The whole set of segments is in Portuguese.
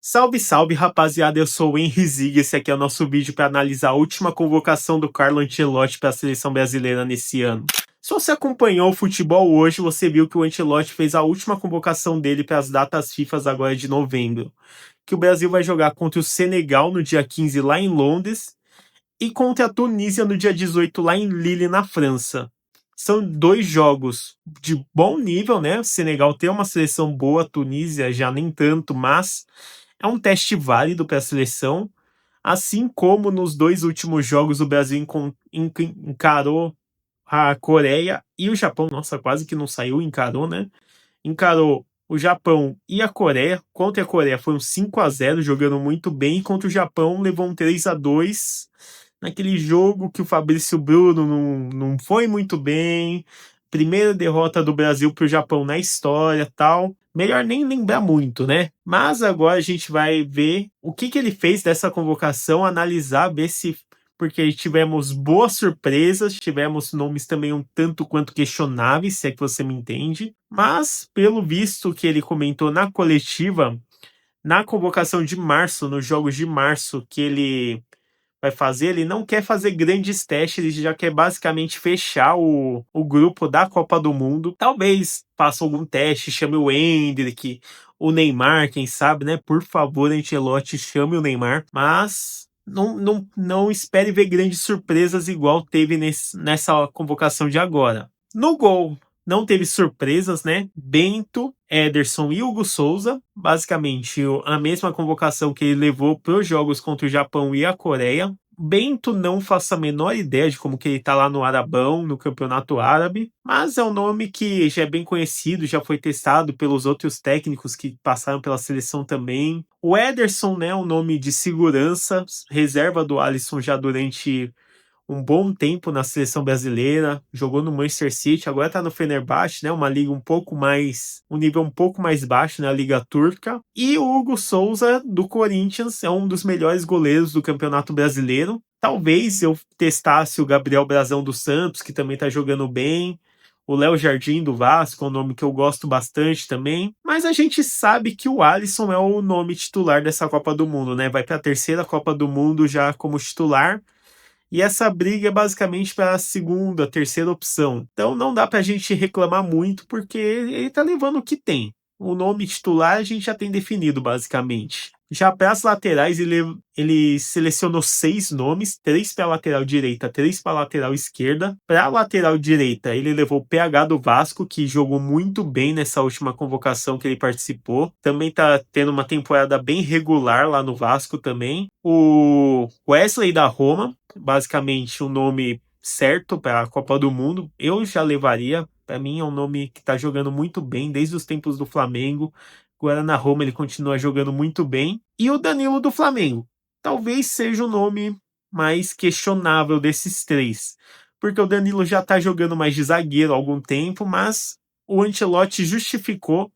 Salve, salve, rapaziada, eu sou o Henry Zig, esse aqui é o nosso vídeo para analisar a última convocação do Carlo Ancelotti para a seleção brasileira nesse ano. Se você acompanhou o futebol hoje, você viu que o Ancelotti fez a última convocação dele para as datas FIFA agora de novembro, que o Brasil vai jogar contra o Senegal no dia 15 lá em Londres e contra a Tunísia no dia 18 lá em Lille, na França. São dois jogos de bom nível, né? O Senegal tem uma seleção boa, a Tunísia já nem tanto, mas é um teste válido para a seleção, assim como nos dois últimos jogos o Brasil encarou a Coreia e o Japão. Nossa, quase que não saiu, encarou, né? Encarou o Japão e a Coreia. Contra a Coreia foi um 5-0, jogando muito bem, e contra o Japão levou um 3-2 naquele jogo que o Fabrício Bruno não foi muito bem. Primeira derrota do Brasil para o Japão na história, tal. Melhor nem lembrar muito, né? Mas agora a gente vai ver o que ele fez dessa convocação, analisar, ver se... Porque tivemos boas surpresas, tivemos nomes também um tanto quanto questionáveis, se é que você me entende. Mas, pelo visto que ele comentou na coletiva, na convocação de março, nos jogos de março que ele vai fazer, ele não quer fazer grandes testes, ele já quer basicamente fechar o grupo da Copa do Mundo. Talvez faça algum teste, chame o Endrick, o Neymar, quem sabe, né? Por favor, Ancelotti, chame o Neymar. Mas não espere ver grandes surpresas igual teve nessa convocação de agora. No gol, não teve surpresas, né? Bento, Ederson e Hugo Souza, basicamente a mesma convocação que ele levou para os jogos contra o Japão e a Coreia. Bento não faço a menor ideia de como que ele tá lá no Arabão, no Campeonato Árabe, mas é um nome que já é bem conhecido, já foi testado pelos outros técnicos que passaram pela seleção também. O Ederson, né, um nome de segurança, reserva do Alisson já durante um bom tempo na seleção brasileira, jogou no Manchester City, agora está no Fenerbahçe, né, uma liga um nível um pouco mais baixo, né, a liga turca. E o Hugo Souza do Corinthians é um dos melhores goleiros do Campeonato Brasileiro. Talvez eu testasse o Gabriel Brazão do Santos, que também está jogando bem. O Léo Jardim do Vasco é um nome que eu gosto bastante também. Mas a gente sabe que o Alisson é o nome titular dessa Copa do Mundo, né? Vai para a terceira Copa do Mundo já como titular. E essa briga é basicamente para a segunda, terceira opção. Então não dá para a gente reclamar muito, porque ele está levando o que tem. O nome titular a gente já tem definido, basicamente. Já para as laterais, ele selecionou 6 nomes, 3 para a lateral direita, 3 para a lateral esquerda. Para a lateral direita, ele levou o PH do Vasco, que jogou muito bem nessa última convocação que ele participou. Também está tendo uma temporada bem regular lá no Vasco também. O Wesley da Roma, basicamente um nome certo para a Copa do Mundo. Eu já levaria. Para mim é um nome que está jogando muito bem desde os tempos do Flamengo. Agora na Roma ele continua jogando muito bem. E o Danilo do Flamengo. Talvez seja o nome mais questionável desses três. Porque o Danilo já está jogando mais de zagueiro há algum tempo, mas o Ancelotti justificou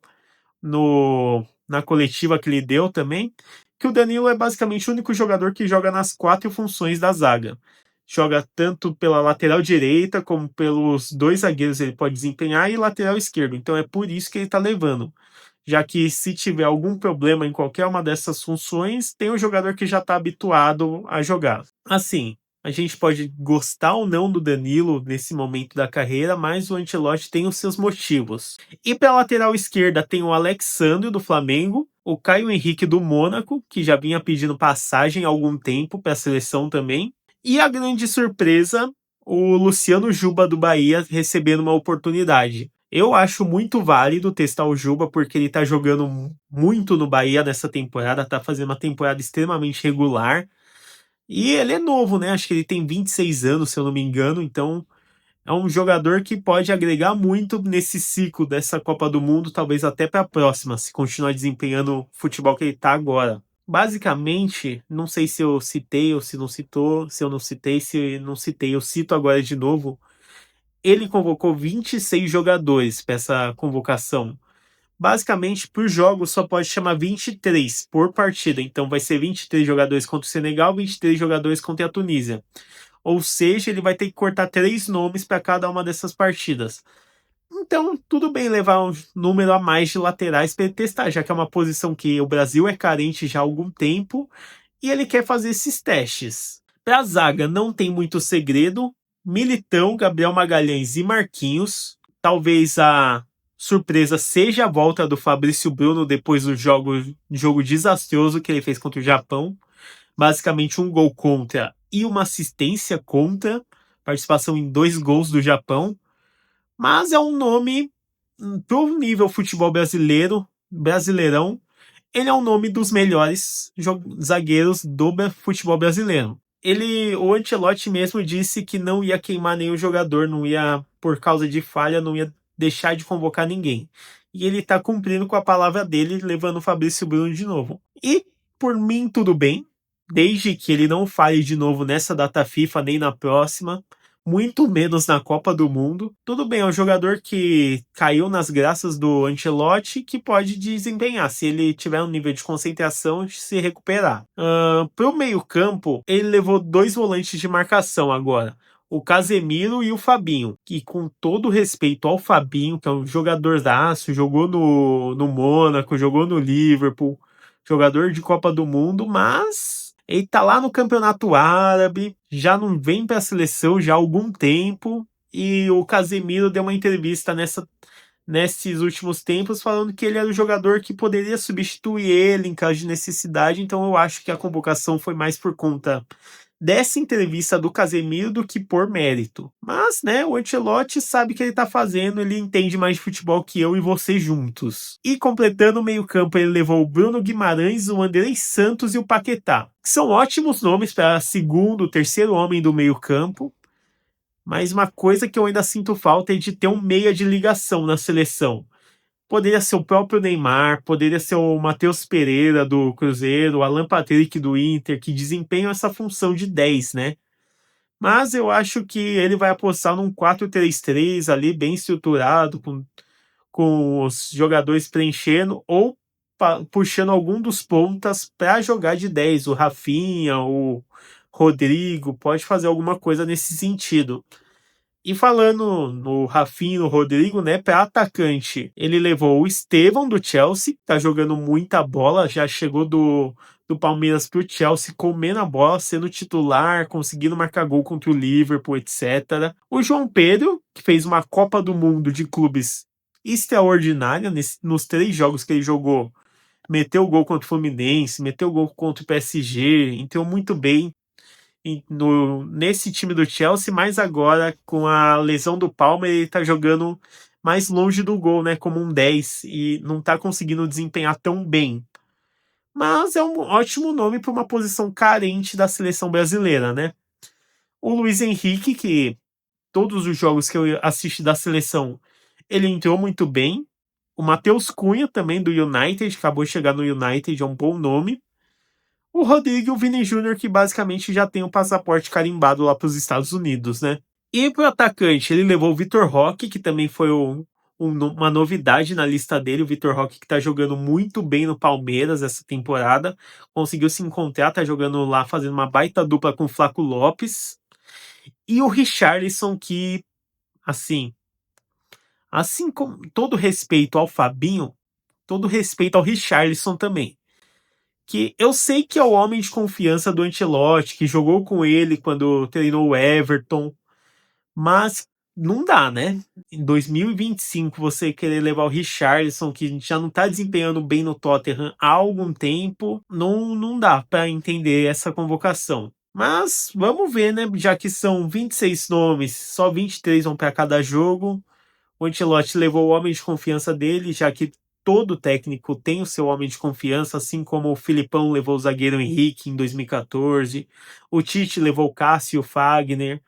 na coletiva que ele deu também, que o Danilo é basicamente o único jogador que joga nas 4 funções da zaga. Joga tanto pela lateral direita, como pelos 2 zagueiros ele pode desempenhar, e lateral esquerdo. Então é por isso que ele está levando. Já que se tiver algum problema em qualquer uma dessas funções, tem um jogador que já está habituado a jogar. Assim, a gente pode gostar ou não do Danilo nesse momento da carreira, mas o Ancelotti tem os seus motivos. E pela lateral esquerda tem o Alexandre do Flamengo, o Caio Henrique do Mônaco, que já vinha pedindo passagem há algum tempo para a seleção também, e a grande surpresa, o Luciano Juba do Bahia recebendo uma oportunidade. Eu acho muito válido testar o Juba, porque ele tá jogando muito no Bahia nessa temporada, tá fazendo uma temporada extremamente regular. E ele é novo, né? Acho que ele tem 26 anos, se eu não me engano, então é um jogador que pode agregar muito nesse ciclo dessa Copa do Mundo, talvez até para a próxima, se continuar desempenhando o futebol que ele tá agora. Basicamente, não sei se eu citei ou se não citou, se eu não citei, se não citei, eu cito agora de novo. Ele convocou 26 jogadores para essa convocação. Basicamente, por jogo, só pode chamar 23 por partida. Então, vai ser 23 jogadores contra o Senegal, 23 jogadores contra a Tunísia. Ou seja, ele vai ter que cortar 3 nomes para cada uma dessas partidas. Então, tudo bem levar um número a mais de laterais para ele testar, já que é uma posição que o Brasil é carente já há algum tempo e ele quer fazer esses testes. Para a zaga, não tem muito segredo. Militão, Gabriel Magalhães e Marquinhos. Talvez a surpresa seja a volta do Fabrício Bruno depois do jogo desastroso que ele fez contra o Japão. Basicamente um gol contra e uma assistência contra. Participação em 2 gols do Japão. Mas é um nome pro nível futebol brasileiro, brasileirão, ele é um nome dos melhores zagueiros do futebol brasileiro. O Ancelotti mesmo disse que não ia queimar nenhum jogador, não ia, por causa de falha, não ia deixar de convocar ninguém. E ele tá cumprindo com a palavra dele, levando o Fabrício Bruno de novo. E, por mim, tudo bem, desde que ele não falhe de novo nessa data FIFA, nem na próxima, muito menos na Copa do Mundo. Tudo bem, é um jogador que caiu nas graças do Ancelotti, que pode desempenhar, se ele tiver um nível de concentração, se recuperar. Pro meio-campo, ele levou 2 volantes de marcação agora. O Casemiro e o Fabinho, que com todo respeito ao Fabinho, que é um jogadorzaço, jogou no Mônaco, jogou no Liverpool, jogador de Copa do Mundo, mas ele tá lá no Campeonato Árabe, já não vem para a seleção já há algum tempo, e o Casemiro deu uma entrevista nesses últimos tempos falando que ele era o jogador que poderia substituir ele em caso de necessidade, então eu acho que a convocação foi mais por conta dessa entrevista do Casemiro do que por mérito. Mas, né, o Ancelotti sabe o que ele tá fazendo, ele entende mais de futebol que eu e você juntos. E completando o meio-campo, ele levou o Bruno Guimarães, o Andrei Santos e o Paquetá, que são ótimos nomes para segundo, terceiro homem do meio-campo. Mas uma coisa que eu ainda sinto falta é de ter um meia de ligação na seleção. Poderia ser o próprio Neymar, poderia ser o Matheus Pereira do Cruzeiro, o Alan Patrick do Inter, que desempenham essa função de 10, né? Mas eu acho que ele vai apostar num 4-3-3 ali, bem estruturado, com os jogadores preenchendo ou puxando algum dos pontas para jogar de 10. O Rafinha, o Rodrigo, pode fazer alguma coisa nesse sentido. E falando no Rafinha e no Rodrigo, né, para atacante, ele levou o Estevão do Chelsea, tá jogando muita bola, já chegou do Palmeiras pro Chelsea comendo a bola, sendo titular, conseguindo marcar gol contra o Liverpool, etc. O João Pedro, que fez uma Copa do Mundo de clubes extraordinária nos 3 jogos que ele jogou, meteu gol contra o Fluminense, meteu gol contra o PSG, entrou muito bem nesse time do Chelsea, mas agora com a lesão do Palmer ele tá jogando mais longe do gol, né, como um 10 e não tá conseguindo desempenhar tão bem. Mas é um ótimo nome para uma posição carente da seleção brasileira, né? O Luiz Henrique, que todos os jogos que eu assisti da seleção, ele entrou muito bem. O Matheus Cunha também do United, acabou de chegar no United, é um bom nome. O Rodrigo e o Vini Júnior, que basicamente já tem o passaporte carimbado lá para os Estados Unidos, né? E pro atacante, ele levou o Vitor Roque, que também foi uma novidade na lista dele. O Vitor Roque, que tá jogando muito bem no Palmeiras essa temporada. Conseguiu se encontrar, tá jogando lá, fazendo uma baita dupla com o Flaco Lopes. E o Richarlison, que, assim com todo respeito ao Fabinho, todo respeito ao Richarlison também. Que eu sei que é o homem de confiança do Ancelotti, que jogou com ele quando treinou o Everton, mas não dá, né? Em 2025 você querer levar o Richarlison, que já não tá desempenhando bem no Tottenham há algum tempo, não dá para entender essa convocação. Mas vamos ver, né? Já que são 26 nomes, só 23 vão para cada jogo. O Ancelotti levou o homem de confiança dele, já que todo técnico tem o seu homem de confiança, assim como o Filipão levou o zagueiro Henrique em 2014, o Tite levou o Cássio Fagner.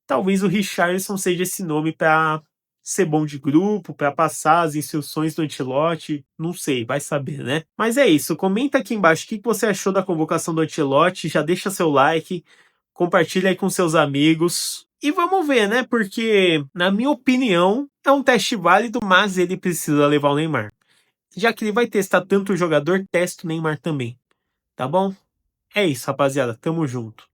Talvez o Richarlison seja esse nome para ser bom de grupo, para passar as instruções do Ancelotti, não sei, vai saber, né? Mas é isso, comenta aqui embaixo o que você achou da convocação do Ancelotti, já deixa seu like, compartilha aí com seus amigos. E vamos ver, né? Porque, na minha opinião, é um teste válido, mas ele precisa levar o Neymar. Já que ele vai testar tanto o jogador, testa o Neymar também. Tá bom? É isso, rapaziada. Tamo junto.